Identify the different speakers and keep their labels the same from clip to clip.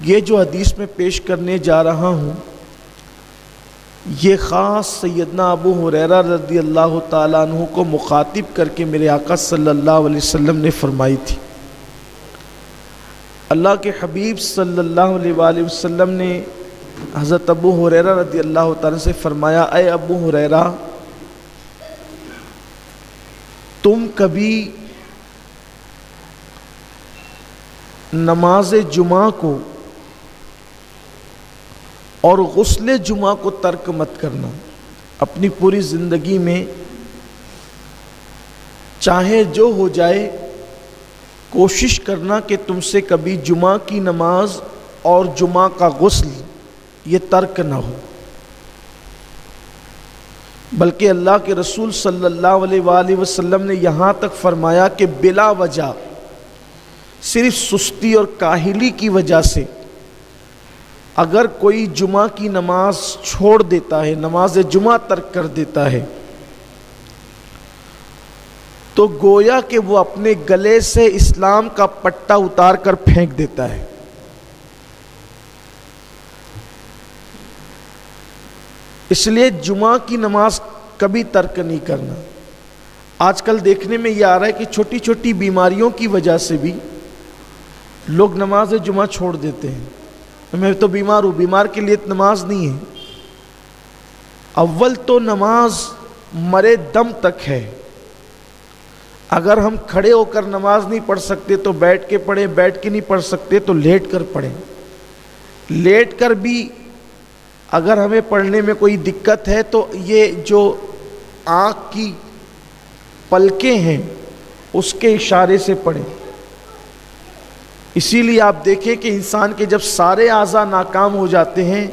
Speaker 1: یہ جو حدیث میں پیش کرنے جا رہا ہوں یہ خاص سیدنا ابو ہریرہ رضی اللہ تعالیٰ عنہ کو مخاطب کر کے میرے آقا صلی اللہ علیہ وسلم نے فرمائی تھی۔ اللہ کے حبیب صلی اللہ علیہ وآلہ وسلم نے حضرت ابو ہریرہ رضی اللہ تعالیٰ سے فرمایا، اے ابو ہریرہ، تم کبھی نماز جمعہ کو اور غسل جمعہ کو ترک مت کرنا۔ اپنی پوری زندگی میں چاہے جو ہو جائے کوشش کرنا کہ تم سے کبھی جمعہ کی نماز اور جمعہ کا غسل یہ ترک نہ ہو، بلکہ اللہ کے رسول صلی اللہ علیہ وآلہ وسلم نے یہاں تک فرمایا کہ بلا وجہ صرف سستی اور کاہلی کی وجہ سے اگر کوئی جمعہ کی نماز چھوڑ دیتا ہے، نماز جمعہ ترک کر دیتا ہے، تو گویا کہ وہ اپنے گلے سے اسلام کا پٹا اتار کر پھینک دیتا ہے۔ اس لیے جمعہ کی نماز کبھی ترک نہیں کرنا۔ آج کل دیکھنے میں یہ آ رہا ہے کہ چھوٹی چھوٹی بیماریوں کی وجہ سے بھی لوگ نماز جمعہ چھوڑ دیتے ہیں۔ میں تو بیمار ہوں، بیمار کے لیے نماز نہیں ہے۔ اول تو نماز مرے دم تک ہے۔ اگر ہم کھڑے ہو کر نماز نہیں پڑھ سکتے تو بیٹھ کے پڑھیں، بیٹھ کے نہیں پڑھ سکتے تو لیٹ کر پڑھیں۔ لیٹ کر بھی اگر ہمیں پڑھنے میں کوئی دقت ہے تو یہ جو آنکھ کی پلکیں ہیں اس کے اشارے سے پڑھیں۔ اسی لیے آپ دیکھیں کہ انسان کے جب سارے اعضاء ناکام ہو جاتے ہیں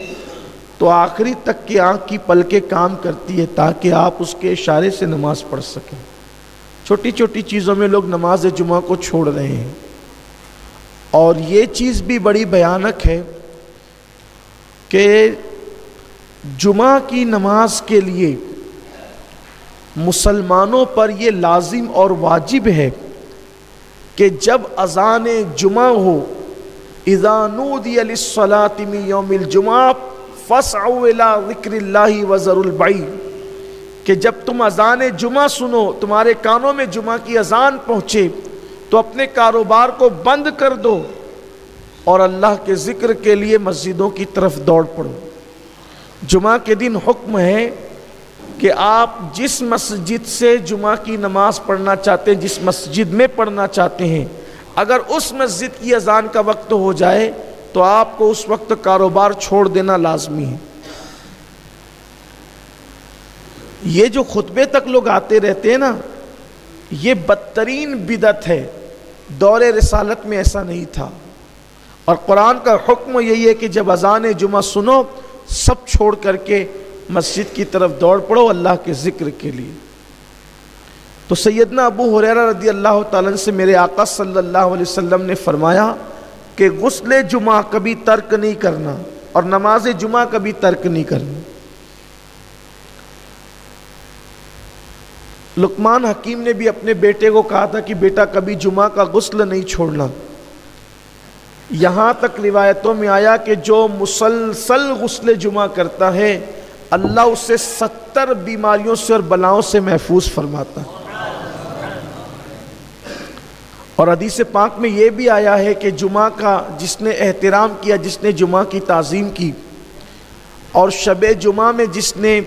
Speaker 1: تو آخری تک کی آنکھ کی پلکیں کام کرتی ہے تاکہ آپ اس کے اشارے سے نماز پڑھ سکیں۔ چھوٹی چھوٹی چیزوں میں لوگ نماز جمعہ کو چھوڑ رہے ہیں، اور یہ چیز بھی بڑی بھیانک ہے کہ جمعہ کی نماز کے لیے مسلمانوں پر یہ لازم اور واجب ہے کہ جب اذان جمعہ ہو، اذا نودی للصلاة من یوم الجمعہ فاسعوا الی ذکر اللہ وذروا البیع، کہ جب تم اذان جمعہ سنو، تمہارے کانوں میں جمعہ کی اذان پہنچے تو اپنے کاروبار کو بند کر دو اور اللہ کے ذکر کے لیے مسجدوں کی طرف دوڑ پڑو۔ جمعہ کے دن حکم ہے کہ آپ جس مسجد سے جمعہ کی نماز پڑھنا چاہتے ہیں، جس مسجد میں پڑھنا چاہتے ہیں، اگر اس مسجد کی اذان کا وقت ہو جائے تو آپ کو اس وقت کاروبار چھوڑ دینا لازمی ہے۔ یہ جو خطبے تک لوگ آتے رہتے ہیں نا، یہ بدترین بدعت ہے۔ دور رسالت میں ایسا نہیں تھا، اور قرآن کا حکم یہی ہے کہ جب اذان جمعہ سنو سب چھوڑ کر کے مسجد کی طرف دوڑ پڑو اللہ کے ذکر کے لیے۔ تو سیدنا ابو ہریرہ رضی اللہ تعالیٰ عنہ سے میرے آقا صلی اللہ علیہ وسلم نے فرمایا کہ غسل جمعہ کبھی ترک نہیں کرنا اور نماز جمعہ کبھی ترک نہیں کرنا۔ لقمان حکیم نے بھی اپنے بیٹے کو کہا تھا کہ بیٹا کبھی جمعہ کا غسل نہیں چھوڑنا۔ یہاں تک روایتوں میں آیا کہ جو مسلسل غسل جمعہ کرتا ہے اللہ اسے 70 بیماریوں سے اور بلاؤں سے محفوظ فرماتا ہے۔ اور حدیث پاک میں یہ بھی آیا ہے کہ جمعہ کا جس نے احترام کیا، جس نے جمعہ کی تعظیم کی، اور شب جمعہ میں جس نے